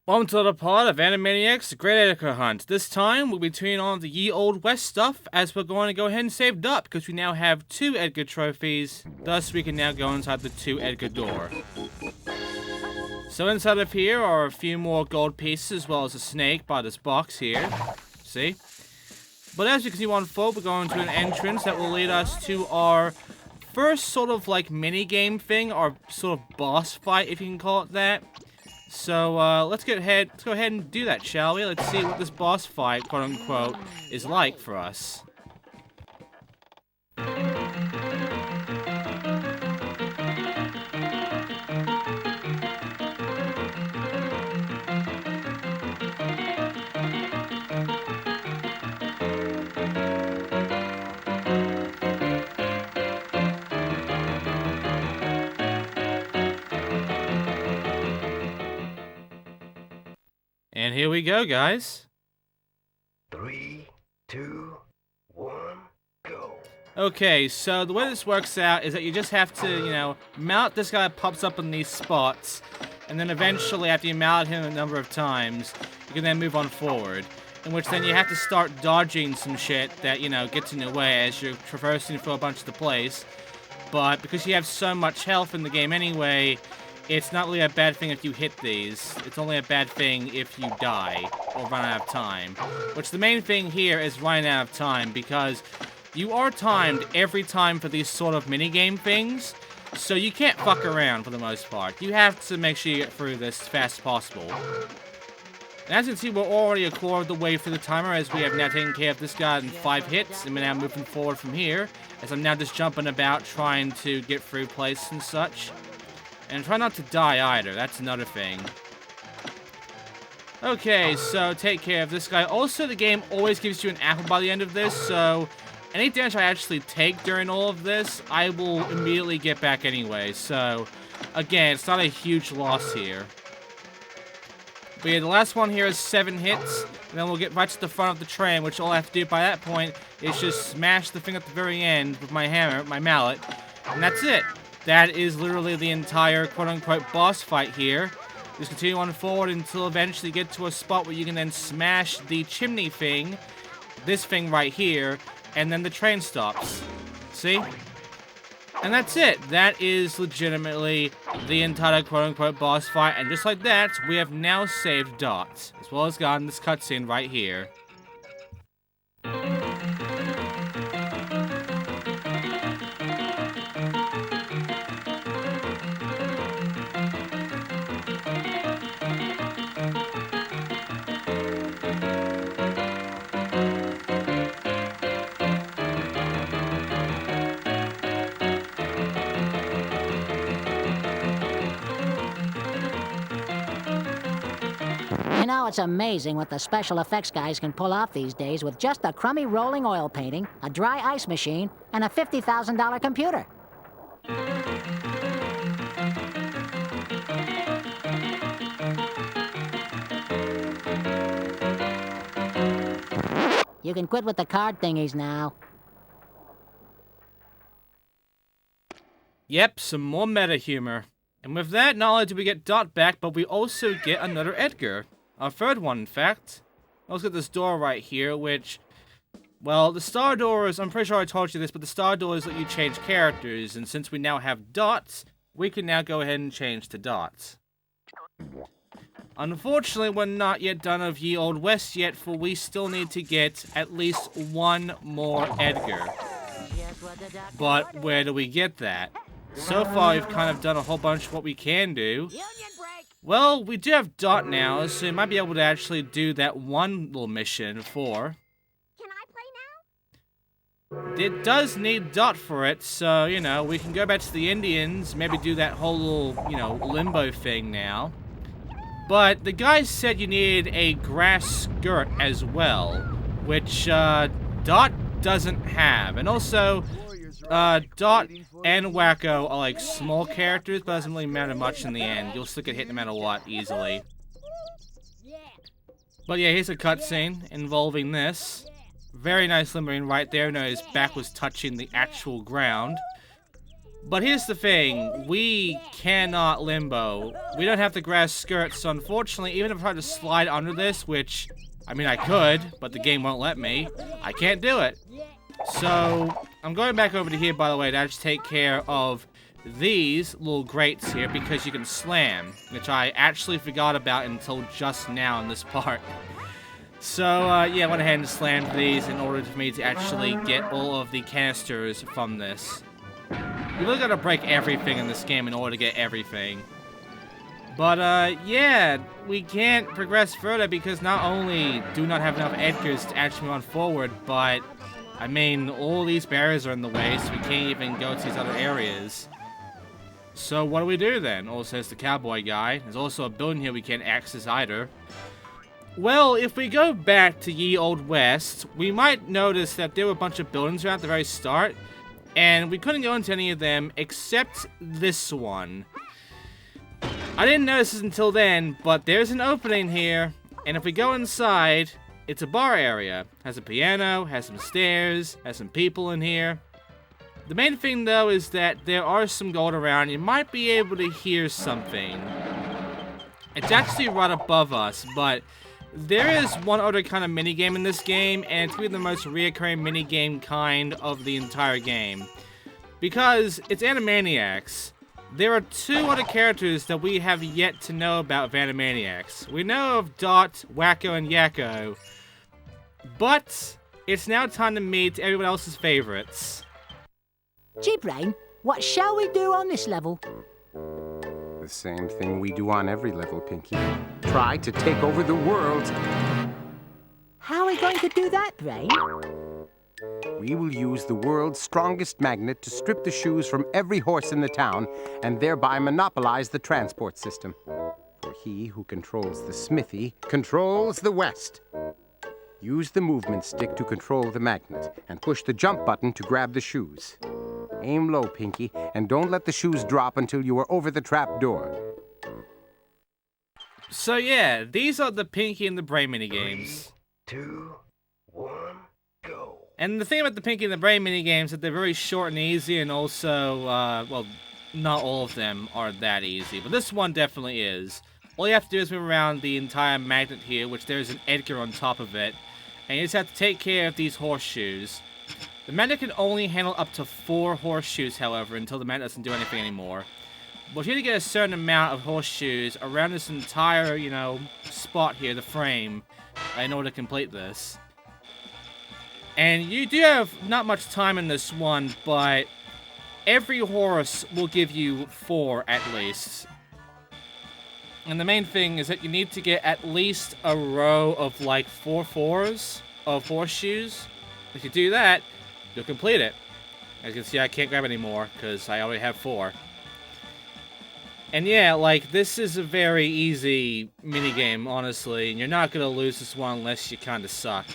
Welcome to the pod of Animaniacs, the Great Edgar Hunt. This time, we'll be turning on the Ye Old West stuff, as we're going to go ahead and save up, because we now have 2 Edgar trophies, thus we can now go inside the 2 Edgar door. So inside of here are a few more gold pieces, as well as a snake by this box here. See? But as we continue on forward, we're going to an entrance that will lead us to our first sort of like mini-game thing, our sort of boss fight, if you can call it that. So, let's go ahead and do that, shall we? Let's see what this boss fight, quote-unquote, is like for us. And here we go, guys. 3, 2, 1, go. Okay, so the way this works out is that you just have to, mount this guy that pops up in these spots, and then eventually, after you mount him a number of times, you can then move on forward. In which then you have to start dodging some shit that, gets in your way as you're traversing through a bunch of the place. But because you have so much health in the game anyway, it's not really a bad thing if you hit these. It's only a bad thing if you die or run out of time. Which the main thing here is running out of time, because you are timed every time for these sort of minigame things, so you can't fuck around for the most part. You have to make sure you get through this as fast as possible. And as you can see, we're already a quarter of the way through the timer, as we have now taken care of this guy in 5 hits, and we're now moving forward from here, as I'm now just jumping about trying to get through places and such. And try not to die either, that's another thing. Okay, so take care of this guy. Also, the game always gives you an apple by the end of this, so any damage I actually take during all of this, I will immediately get back anyway. So, again, it's not a huge loss here. But yeah, the last one here is 7 hits, and then we'll get right to the front of the train, which all I have to do by that point is just smash the thing at the very end with my hammer, my mallet, and that's it. That is literally the entire quote-unquote boss fight here. Just continue on forward until eventually you get to a spot where you can then smash the chimney thing, this thing right here, and then the train stops. See? And that's it. That is legitimately the entire quote-unquote boss fight, and just like that, we have now saved Dot, as well as gotten this cutscene right here. You know, it's amazing what the special effects guys can pull off these days with just a crummy rolling oil painting, a dry ice machine, and a $50,000 computer. You can quit with the card thingies now. Yep, some more meta humor. And with that, not only do we get Dot back, but we also get another Edgar. Our third one, in fact. Let's get this door right here, which... Well, the star doors, I'm pretty sure I told you this, but the star doors let you change characters, and since we now have Dots, we can now go ahead and change to Dots. Unfortunately, we're not yet done of Ye Old West yet, for we still need to get at least one more Edgar. But where do we get that? So far, we've kind of done a whole bunch of what we can do. Well, we do have Dot now, so we might be able to actually do that one little mission for. Can I play now? It does need Dot for it, so, we can go back to the Indians, maybe do that whole little, limbo thing now. But the guy said you needed a grass skirt as well, which, Dot doesn't have. And also, Dot and Wacko are like small characters, but it doesn't really matter much in the end. You'll still get hit no matter what, easily. But yeah, here's a cutscene involving this. Very nice limbering right there. No, his back was touching the actual ground. But here's the thing, we cannot limbo. We don't have the grass skirts, so unfortunately, even if I tried to slide under this, which, I mean I could, but the game won't let me, I can't do it. So, I'm going back over to here, by the way, to actually take care of these little grates here, because you can slam, which I actually forgot about until just now in this part. So, yeah, I went ahead and slammed these in order for me to actually get all of the canisters from this. You really gotta break everything in this game in order to get everything. But, yeah, we can't progress further because not only do we not have enough Edgars to actually move on forward, but, I mean, all these barriers are in the way, so we can't even go to these other areas. So what do we do then? Oh, says the cowboy guy. There's also a building here we can't access either. Well, if we go back to Ye Old West, we might notice that there were a bunch of buildings around at the very start, and we couldn't go into any of them except this one. I didn't notice this until then, but there's an opening here, and if we go inside, it's a bar area. Has a piano, has some stairs, has some people in here. The main thing though is that there are some gold around. You might be able to hear something. It's actually right above us, but there is one other kind of minigame in this game, and it's really the most reoccurring minigame kind of the entire game. Because it's Animaniacs. There are two other characters that we have yet to know about of Animaniacs. We know of Dot, Wacko, and Yakko. But it's now time to meet everyone else's favorites. Gee, Brain, what shall we do on this level? The same thing we do on every level, Pinky. Try to take over the world. How are we going to do that, Brain? We will use the world's strongest magnet to strip the shoes from every horse in the town and thereby monopolize the transport system. For he who controls the smithy controls the West. Use the movement stick to control the magnet and push the jump button to grab the shoes. Aim low, Pinky, and don't let the shoes drop until you are over the trap door. So yeah, these are the Pinky and the Brain minigames. 3, 2, 1, go. And the thing about the Pinky and the Brain minigames is that they're very short and easy, and also, well, not all of them are that easy, but this one definitely is. All you have to do is move around the entire magnet here, which there's an Edgar on top of it, and you just have to take care of these horseshoes. The magnet can only handle up to 4 horseshoes, however, until the magnet doesn't do anything anymore. But you need to get a certain amount of horseshoes around this entire, you know, spot here, the frame, in order to complete this. And you do have not much time in this one, but every horse will give you 4 at least. And the main thing is that you need to get at least a row of like 4 fours of horseshoes. If you do that, you'll complete it. As you can see, I can't grab any more because I already have 4. And yeah, like, this is a very easy minigame, honestly, and you're not going to lose this one unless you kind of suck.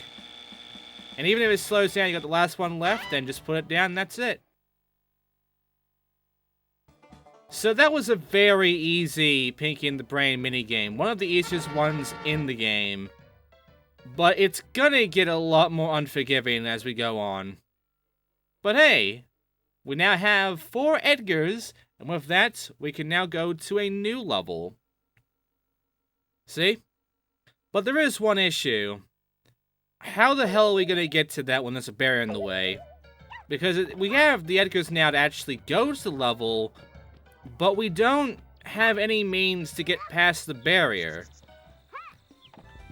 And even if it slows down, you got the last one left, then just put it down and that's it. So that was a very easy Pinky and the Brain minigame. One of the easiest ones in the game. But it's gonna get a lot more unforgiving as we go on. But hey, we now have 4 Edgars, and with that, we can now go to a new level. See? But there is one issue. How the hell are we gonna get to that when there's a barrier in the way? Because we have the Edgars now to actually go to the level, but we don't have any means to get past the barrier.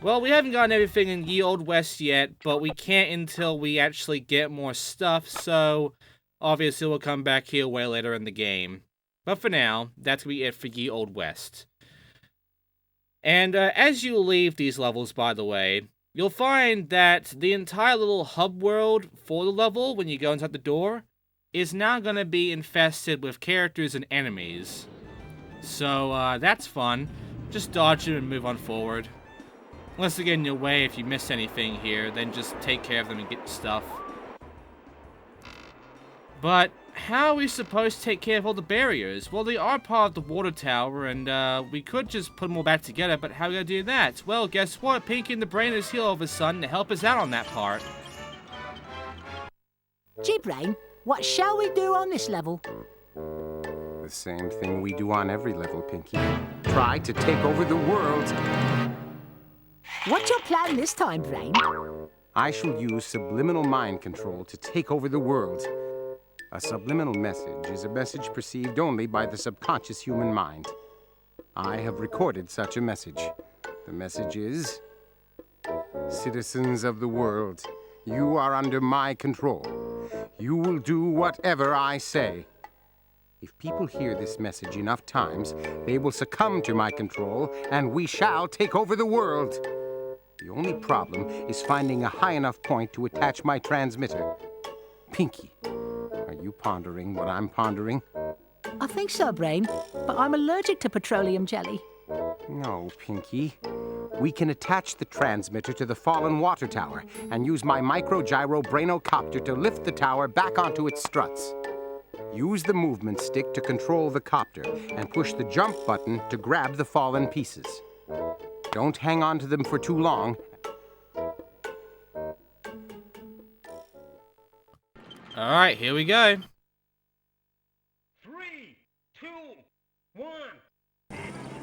Well, we haven't gotten everything in Ye Old West yet, but we can't until we actually get more stuff, so obviously we'll come back here way later in the game. But for now, that's going to be it for Ye Old West. And as you leave these levels, by the way, you'll find that the entire little hub world for the level, when you go inside the door, is now going to be infested with characters and enemies. So, that's fun. Just dodge them and move on forward. Unless they get in your way if you miss anything here, then just take care of them and get stuff. But how are we supposed to take care of all the barriers? Well, they are part of the water tower, and we could just put them all back together, but how are we going to do that? Well, guess what? Pinky and the Brain is here all of a sudden to help us out on that part. Gee, Brain, what shall we do on this level? The same thing we do on every level, Pinky. Try to take over the world. What's your plan this time, Brain? I shall use subliminal mind control to take over the world. A subliminal message is a message perceived only by the subconscious human mind. I have recorded such a message. The message is, citizens of the world, you are under my control. You will do whatever I say. If people hear this message enough times, they will succumb to my control, and we shall take over the world. The only problem is finding a high enough point to attach my transmitter. Pinky, are you pondering what I'm pondering? I think so, Brain, but I'm allergic to petroleum jelly. No, Pinky. We can attach the transmitter to the fallen water tower and use my micro-gyro brainocopter to lift the tower back onto its struts. Use the movement stick to control the copter and push the jump button to grab the fallen pieces. Don't hang on to them for too long. All right, here we go. 3, 2, 1.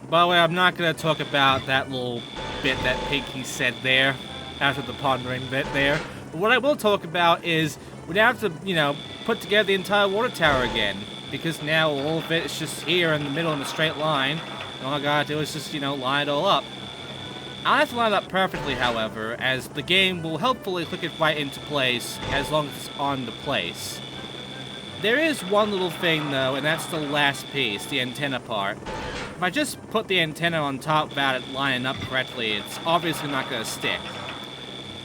By the way, I'm not going to talk about that little bit that Pinky said there, after the pondering bit there. But what I will talk about is we'd have to, put together the entire water tower again. Because now all of it is just here in the middle in a straight line. And all I gotta do is just, line it all up. I have to line it up perfectly, however, as the game will helpfully click it right into place as long as it's on the place. There is one little thing, though, and that's the last piece, the antenna part. If I just put the antenna on top without it lining up correctly, it's obviously not going to stick.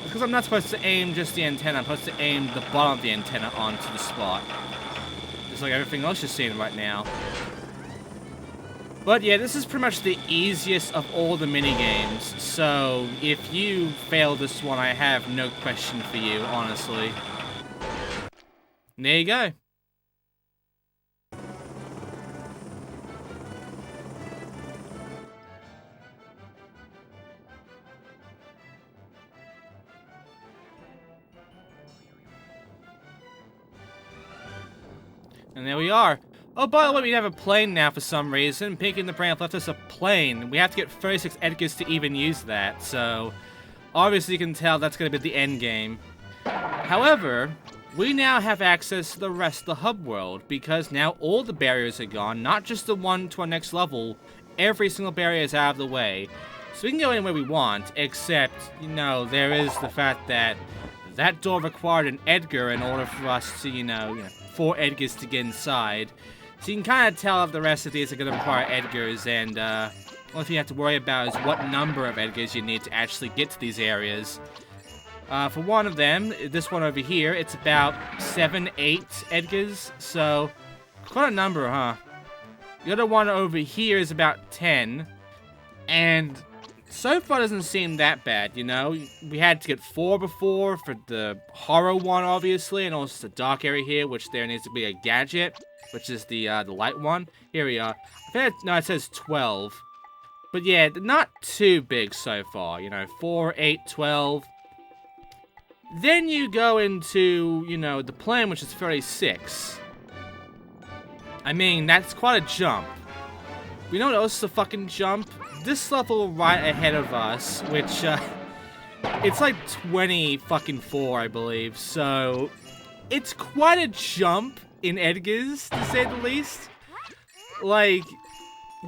Because I'm not supposed to aim just the antenna, I'm supposed to aim the bottom of the antenna onto the spot. Just like everything else you're seeing right now. But yeah, this is pretty much the easiest of all the minigames, so if you fail this one, I have no question for you, honestly. There you go. And there we are. Oh, by the way, we have a plane now for some reason. Pinky and the Brain have left us a plane. We have to get 36 Edgars to even use that, so obviously you can tell that's going to be the end game. However, we now have access to the rest of the hub world, because now all the barriers are gone, not just the one to our next level. Every single barrier is out of the way. So we can go anywhere we want, except, there is the fact that that door required an Edgar in order for us to, 4 Edgars to get inside. So you can kind of tell if the rest of these are going to require Edgars, and only thing you have to worry about is what number of Edgars you need to actually get to these areas. For one of them, this one over here, it's about 7, 8 Edgars, so quite a number, huh? The other one over here is about 10, and so far doesn't seem that bad, We had to get 4 before for the horror one, obviously, and also the dark area here, which there needs to be a gadget, which is the light one. Here we are. No, it says 12. But yeah, not too big so far, 4, 8, 12. Then you go into, the plane, which is 36. I mean, that's quite a jump. You know what else is a fucking jump? This level right ahead of us, which, it's like 24, I believe, so it's quite a jump in Edgars, to say the least. Like,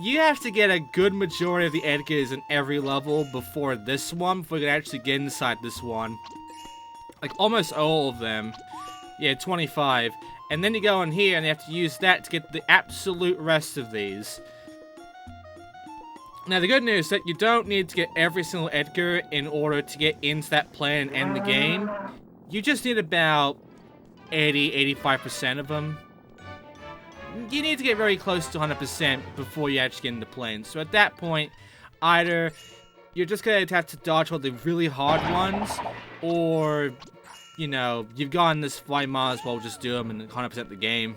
you have to get a good majority of the Edgars in every level before this one, before you can actually get inside this one. Like, almost all of them. Yeah, 25. And then you go in here, and you have to use that to get the absolute rest of these. Now, the good news is that you don't need to get every single Edgar in order to get into that plane and end the game. You just need about 80-85% of them. You need to get very close to 100% before you actually get in the plane. So at that point, either you're just going to have to dodge all the really hard ones, or, you've gone this far, you might as well just do them and 100% the game.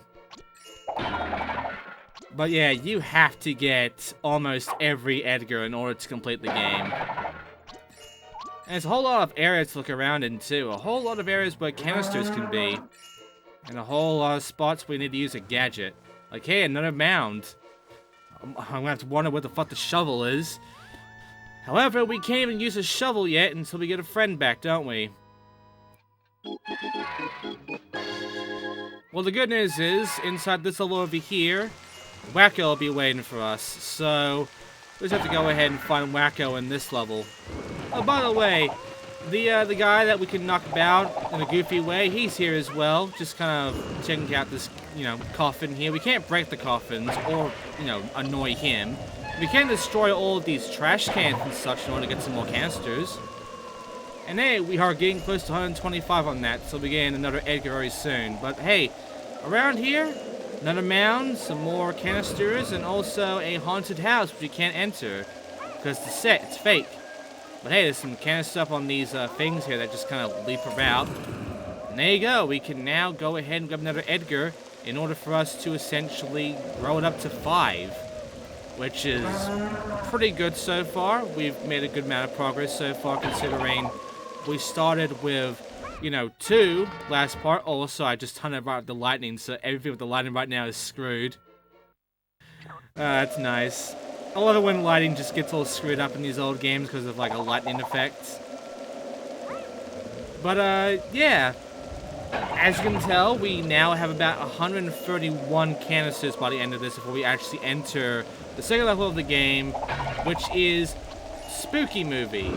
But yeah, you have to get almost every Edgar in order to complete the game. And there's a whole lot of areas to look around in too. A whole lot of areas where canisters can be. And a whole lot of spots where you need to use a gadget. Like, hey, another mound. I'm gonna have to wonder what the fuck the shovel is. However, we can't even use a shovel yet until we get a friend back, don't we? Well, the good news is, inside this level over here, Wacko will be waiting for us. So, we just have to go ahead and find Wacko in this level. Oh, by the way, the guy that we can knock about in a goofy way, he's here as well. Just kind of checking out this, coffin here. We can't break the coffins or, annoy him. We can destroy all of these trash cans and such in order to get some more canisters. And hey, we are getting close to 125 on that, so we'll be getting another Edgar very soon. But hey, around here, another mound, some more canisters, and also a haunted house which you can't enter. Because the set, it's fake. But hey, there's some canisters up on these things here that just kind of leap about. And there you go, we can now go ahead and grab another Edgar in order for us to essentially grow it up to 5. Which is pretty good so far. We've made a good amount of progress so far, considering we started with, 2 last part. Also, I just turned it right with the lightning, so everything with the lightning right now is screwed. That's nice. I love it when lighting just gets all screwed up in these old games because of, like, a lightning effect. But, yeah. As you can tell, we now have about 131 canisters by the end of this before we actually enter the second level of the game, which is Spooky Movie.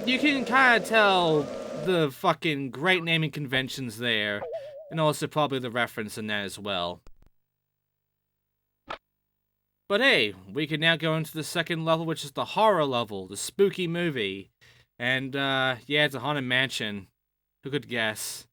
You can kind of tell the fucking great naming conventions there, and also probably the reference in that as well. But hey, we can now go into the second level, which is the horror level, the Spooky Movie. And, yeah, it's a haunted mansion. Who could guess?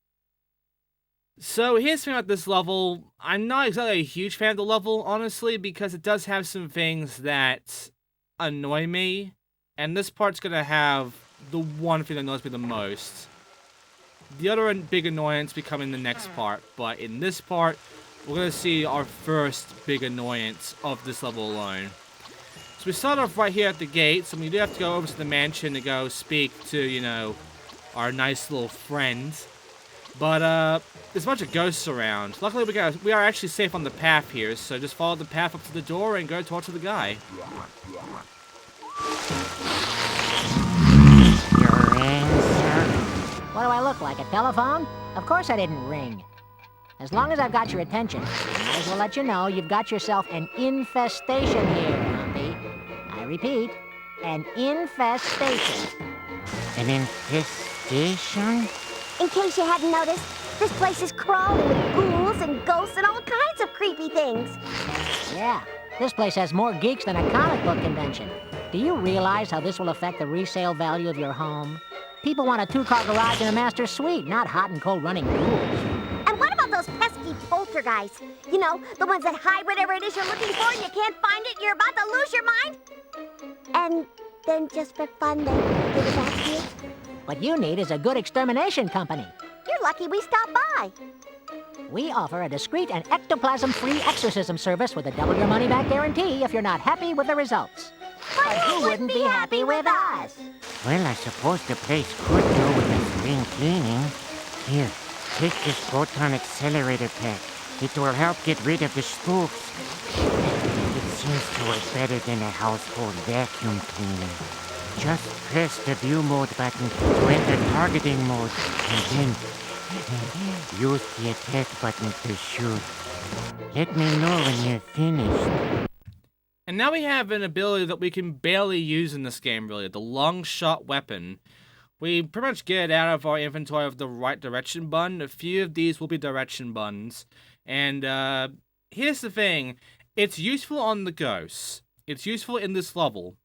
So here's the thing about this level. I'm not exactly a huge fan of the level, honestly, because it does have some things that annoy me. And this part's gonna have the one thing that annoys me the most. The other big annoyance becoming the next part. But in this part, we're gonna see our first big annoyance of this level alone. So we start off right here at the gates, and we do have to go over to the mansion to go speak to, our nice little friend. But, there's a bunch of ghosts around. Luckily, we are actually safe on the path here, so just follow the path up to the door and go talk to the guy. Your answer? What do I look like, a telephone? Of course I didn't ring. As long as I've got your attention, I might as well let you know you've got yourself an infestation here, Humpy. I repeat, an infestation. An infestation? In case you hadn't noticed, this place is crawling with ghouls and ghosts and all kinds of creepy things. Yeah, this place has more geeks than a comic book convention. Do you realize how this will affect the resale value of your home? People want a 2-car garage and a master suite, not hot and cold running ghouls. And what about those pesky poltergeists? The ones that hide whatever it is you're looking for and you can't find it and you're about to lose your mind? And then just for fun, they give it back to you? What you need is a good extermination company. You're lucky we stopped by. We offer a discreet and ectoplasm-free exorcism service with a double-your-money-back guarantee if you're not happy with the results. But who wouldn't be happy with us? Well, I suppose the place could do with a spring cleaning. Here, take this proton accelerator pack. It will help get rid of the spooks. It seems to work better than a household vacuum cleaner. Just press the view mode button to enter targeting mode, and then use the attack button to shoot. Let me know when you're finished. And now we have an ability that we can barely use in this game, really, the long shot weapon. We pretty much get it out of our inventory of the right direction button. A few of these will be direction buttons. And here's the thing. It's useful on the ghosts. It's useful in this level.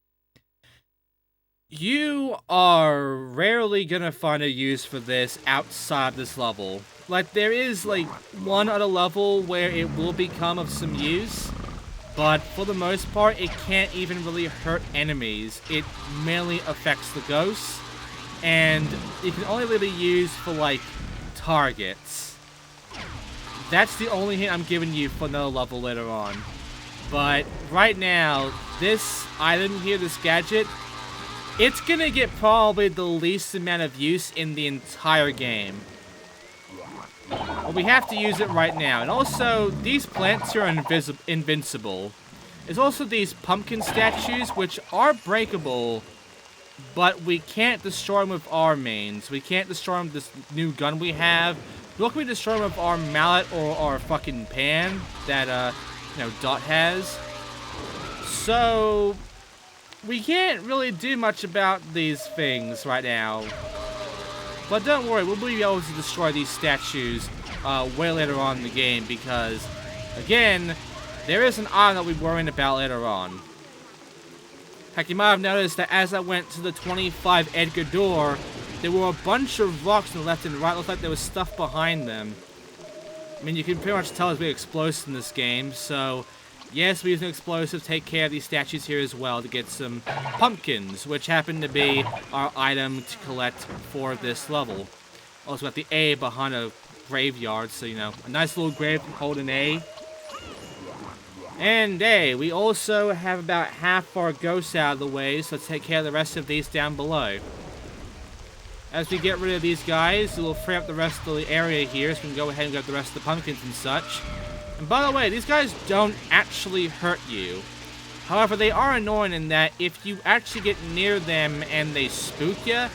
You are rarely gonna find a use for this outside this level. Like, there is, like, one other level where it will become of some use. But for the most part, it can't even really hurt enemies. It mainly affects the ghosts. And it can only really be used for, like, targets. That's the only hint I'm giving you for another level later on. But right now, this item here, this gadget, it's gonna get probably the least amount of use in the entire game. Well, we have to use it right now. And also, these plants are invincible. There's also these pumpkin statues, which are breakable, but we can't destroy them with our mains. We can't destroy them with this new gun we have. Nor can we destroy them with our mallet or our fucking pan that, Dot has. So, we can't really do much about these things right now. But don't worry, we'll be able to destroy these statues way later on in the game because, again, there is an item that we're worrying about later on. Heck, you might have noticed that as I went to the 25 Edgar door, there were a bunch of rocks on the left and right. It looked like there was stuff behind them. I mean, you can pretty much tell there's big explosives in this game, so yes, we're using explosives to take care of these statues here as well to get some pumpkins, which happen to be our item to collect for this level. Also got the A behind a graveyard, so, a nice little grave holding A. And hey, we also have about half our ghosts out of the way, so let's take care of the rest of these down below. As we get rid of these guys, we'll free up the rest of the area here, so we can go ahead and grab the rest of the pumpkins and such. And by the way, these guys don't actually hurt you. However, they are annoying in that if you actually get near them and they spook you,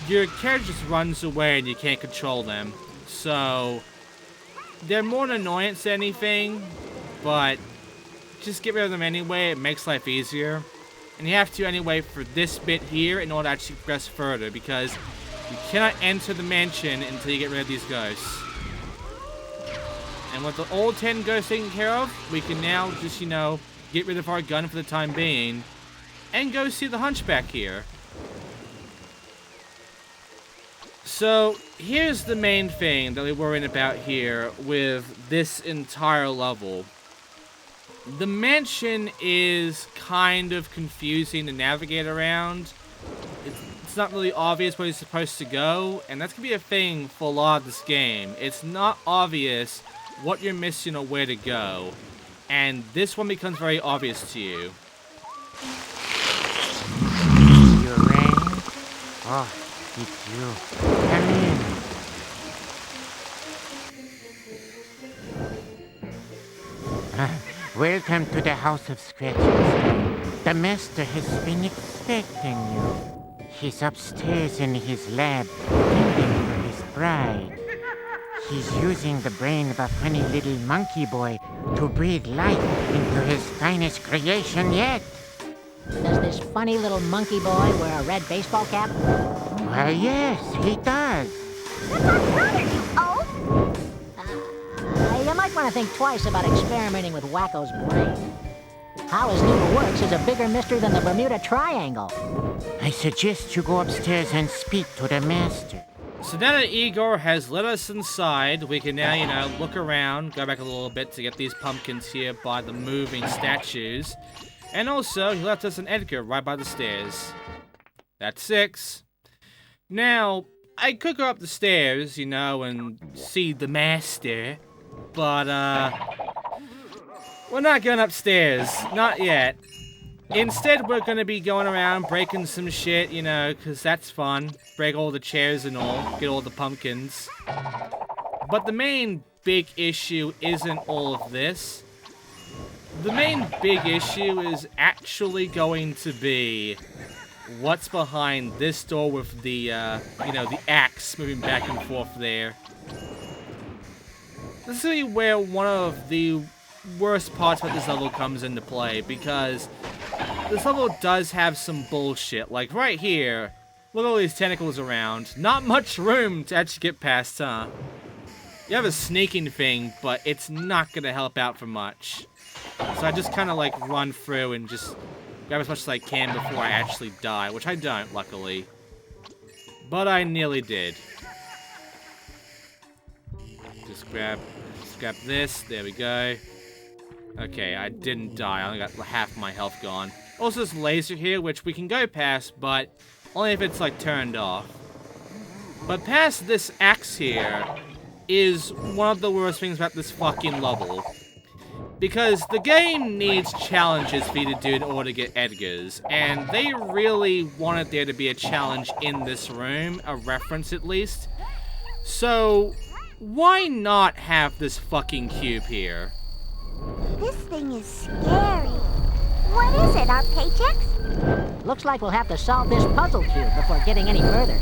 your character just runs away and you can't control them. So, they're more an annoyance than anything, but just get rid of them anyway. It makes life easier. And you have to anyway for this bit here in order to actually progress further, because you cannot enter the mansion until you get rid of these ghosts. And with the old 10 ghosts taken care of, we can now just, get rid of our gun for the time being and go see the Hunchback here. So, here's the main thing that we're worrying about here with this entire level. The mansion is kind of confusing to navigate around. It's not really obvious where you're supposed to go, and that's going to be a thing for a lot of this game. It's not obvious what you're missing or where to go, and this one becomes very obvious to you. You rang? Oh, it's you. Come in. Welcome to the House of Scratches. The master has been expecting you. He's upstairs in his lab, tending for his bride. He's using the brain of a funny little monkey boy to breathe life into his finest creation yet. Does this funny little monkey boy wear a red baseball cap? Well, yes, he does. That's our brother, you oaf! You might want to think twice about experimenting with Wacko's brain. How his neural works is a bigger mystery than the Bermuda Triangle. I suggest you go upstairs and speak to the master. So now that Igor has let us inside, we can now, look around, go back a little bit to get these pumpkins here by the moving statues. And also, he left us an Edgar right by the stairs. That's 6. Now, I could go up the stairs, and see the master. But, we're not going upstairs. Not yet. Instead, we're going to be going around breaking some shit, because that's fun. Break all the chairs and all. Get all the pumpkins. But the main big issue isn't all of this. The main big issue is actually going to be what's behind this door with the, the axe moving back and forth there. This is really where one of the worst parts about this level comes into play, because this level does have some bullshit. Like right here, look at all these tentacles around. Not much room to actually get past, huh? You have a sneaking thing, but it's not gonna help out for much. So I just kind of run through and just grab as much as I can before I actually die, which I don't, luckily. But I nearly did. Just grab this. There we go. Okay, I didn't die. I only got half my health gone. Also, this laser here, which we can go past, but only if it's, turned off. But past this axe here is one of the worst things about this fucking level. Because the game needs challenges for you to do in order to get Edgars, and they really wanted there to be a challenge in this room, a reference at least. So, Why not have this fucking cube here? This thing is scary. What is it, our paychecks? Looks like we'll have to solve this puzzle cube before getting any further.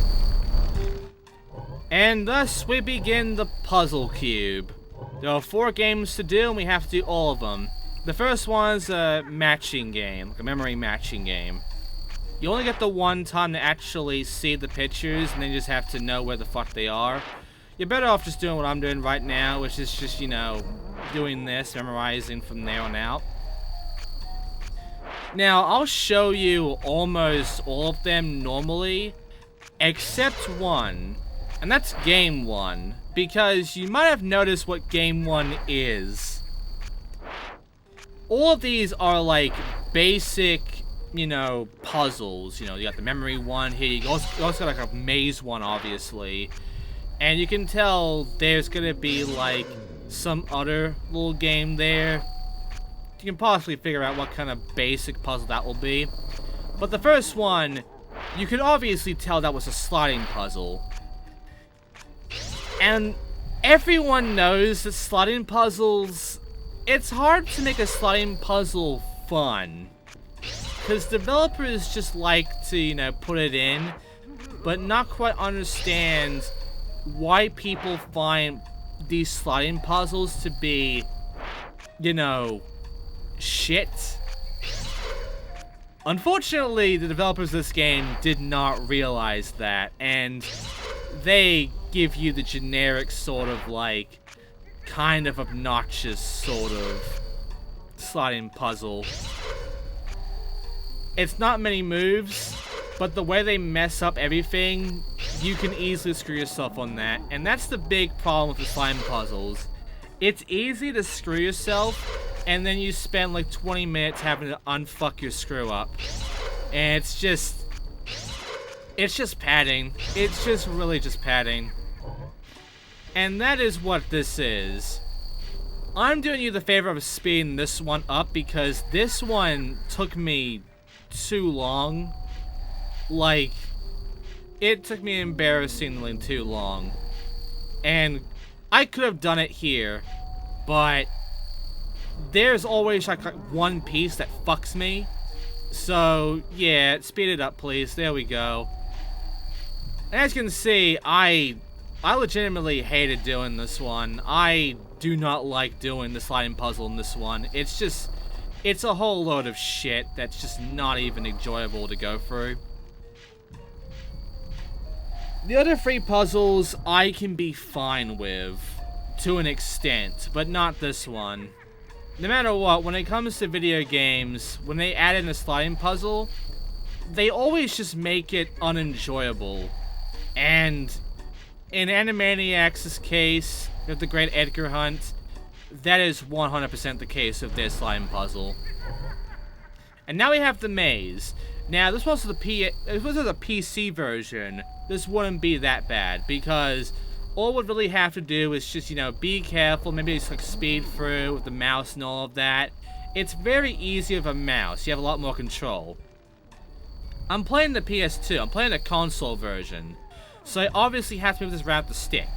And thus we begin the puzzle cube. There are 4 games to do, and we have to do all of them. The first one's a matching game, like a memory matching game. You only get the one time to actually see the pictures, and then you just have to know where the fuck they are. You're better off just doing what I'm doing right now, which is just, you know, doing this, memorizing from there on out. Now, I'll show you almost all of them normally, except one, and that's Game 1, because you might have noticed what Game 1 is. All of these are like basic, you know, puzzles. You know, you got the memory one here, you also got like a maze one, obviously. And you can tell there's gonna be like some other little game there. You can possibly figure out what kind of basic puzzle that will be. But the first one, you can obviously tell that was a sliding puzzle. And everyone knows that sliding puzzles, it's hard to make a sliding puzzle fun. Because developers just like to, you know, put it in, but not quite understand why people find these sliding puzzles to be, you know, shit. Unfortunately, the developers of this game did not realize that, and they give you the generic sort of like, kind of obnoxious sort of sliding puzzle. It's not many moves, but the way they mess up everything, you can easily screw yourself on that. And that's the big problem with the slime puzzles. It's easy to screw yourself, and then you spend like 20 minutes having to unfuck your screw up. And it's just padding. It's just really just padding. And that is what this is. I'm doing you the favor of speeding this one up because this one took me too long. Like, it took me embarrassingly too long. And I could have done it here, but there's always like one piece that fucks me. So, yeah, speed it up, please. There we go. And as you can see, I legitimately hated doing this one. I do not like doing the sliding puzzle in this one. It's a whole load of shit that's just not even enjoyable to go through. The other 3 puzzles I can be fine with, to an extent, but not this one. No matter what, when it comes to video games, when they add in a sliding puzzle, they always just make it unenjoyable. And in Animaniacs' case, with the great Edgar hunt, that is 100% the case of their slime puzzle. And now we have the maze. Now, if this was a PC version, this wouldn't be that bad, because all we'd really have to do is just, you know, be careful, maybe just like speed through with the mouse and all of that. It's very easy with a mouse, you have a lot more control. I'm playing the PS2, I'm playing the console version, so I obviously have to move this around the stick,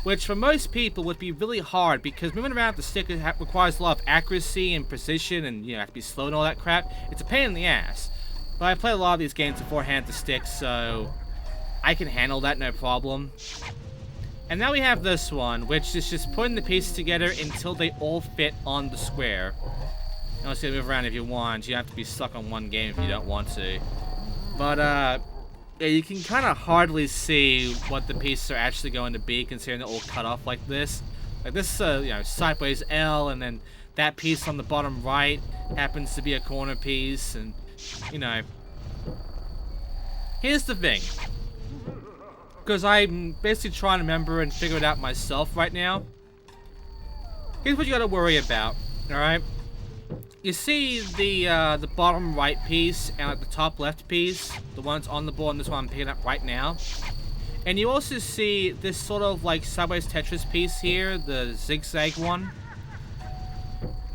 which for most people would be really hard because moving around the stick requires a lot of accuracy and precision and, you know, have to be slow and all that crap. It's a pain in the ass. But I played a lot of these games beforehand with the stick, so I can handle that no problem. And now we have this one, which is just putting the pieces together until they all fit on the square. You also move around if you want. You don't have to be stuck on one game if you don't want to. But, yeah, you can kind of hardly see what the pieces are actually going to be, considering they're all cut off like this. Like this, you know, sideways L, and then that piece on the bottom right happens to be a corner piece, and, you know. Here's the thing. Because I'm basically trying to remember and figure it out myself right now. Here's what you gotta worry about, alright? You see the bottom right piece and like the top left piece, the ones on the board, and this one I'm picking up right now. And you also see this sort of like sideways Tetris piece here, the zigzag one.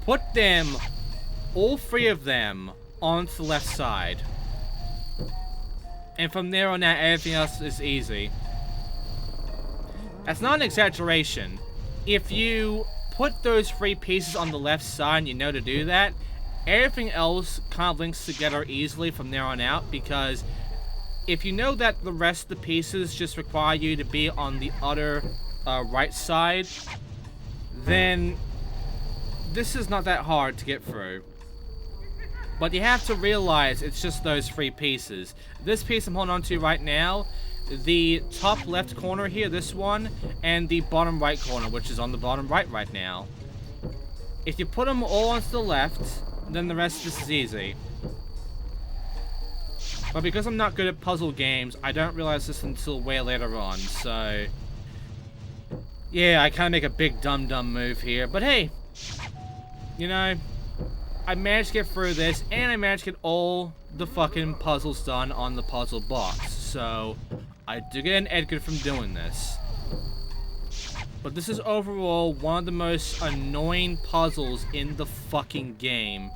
Put them, all 3 of them, onto the left side. And from there on out, everything else is easy. That's not an exaggeration. If you put those 3 pieces on the left side and you know to do that, everything else kind of links together easily from there on out, because if you know that the rest of the pieces just require you to be on the other right side, then this is not that hard to get through. But you have to realize it's just those 3 pieces. This piece I'm holding on to right now, the top left corner here, this one, and the bottom right corner, which is on the bottom right now. If you put them all onto the left, then the rest of this is easy. But because I'm not good at puzzle games, I don't realize this until way later on, so... yeah, I kind of make a big dumb move here, but hey! You know, I managed to get through this, and I managed to get all the fucking puzzles done on the puzzle box, so... I do get an Edgar from doing this. But this is overall one of the most annoying puzzles in the fucking game.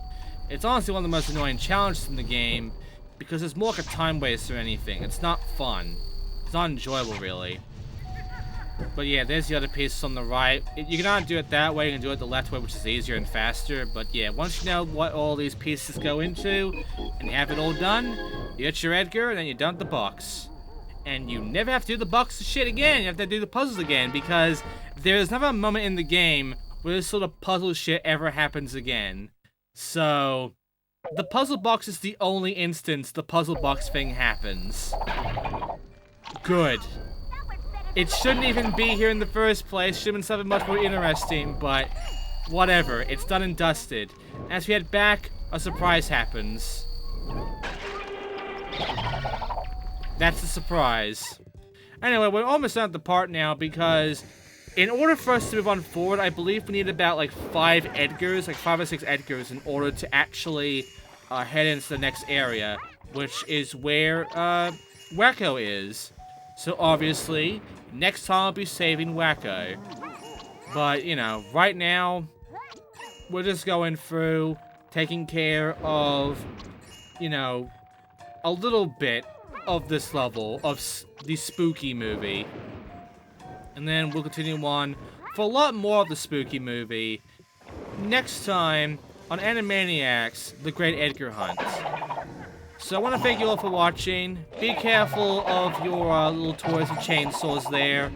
It's honestly one of the most annoying challenges in the game, because it's more like a time waste or anything. It's not fun. It's not enjoyable, really. But yeah, there's the other pieces on the right. You can either do it that way, you can do it the left way, which is easier and faster. But yeah, once you know what all these pieces go into, and you have it all done, you get your Edgar, and then you're done with the box. And you never have to do the box shit again. You have to do the puzzles again, because there's never a moment in the game where this sort of puzzle shit ever happens again. So, the puzzle box is the only instance the puzzle box thing happens. Good. It shouldn't even be here in the first place. Should have been something much more interesting, but whatever. It's done and dusted. As we head back, a surprise happens. That's the surprise. Anyway, we're almost done at the part now, because in order for us to move on forward, I believe we need about like 5 Edgars, like 5 or 6 Edgars, in order to actually head into the next area, which is where Wacko is. So obviously, next time I'll be saving Wacko. But, you know, right now, we're just going through, taking care of, you know, a little bit of this level of the spooky movie, and then we'll continue on for a lot more of the spooky movie next time on Animaniacs: The Great Edgar Hunt. So I want to thank you all for watching. Be careful of your little toys and chainsaws there,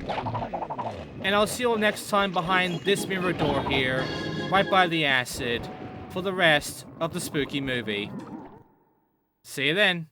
and I'll see you all next time behind this mirror door here, right by the acid, for the rest of the spooky movie. See you then.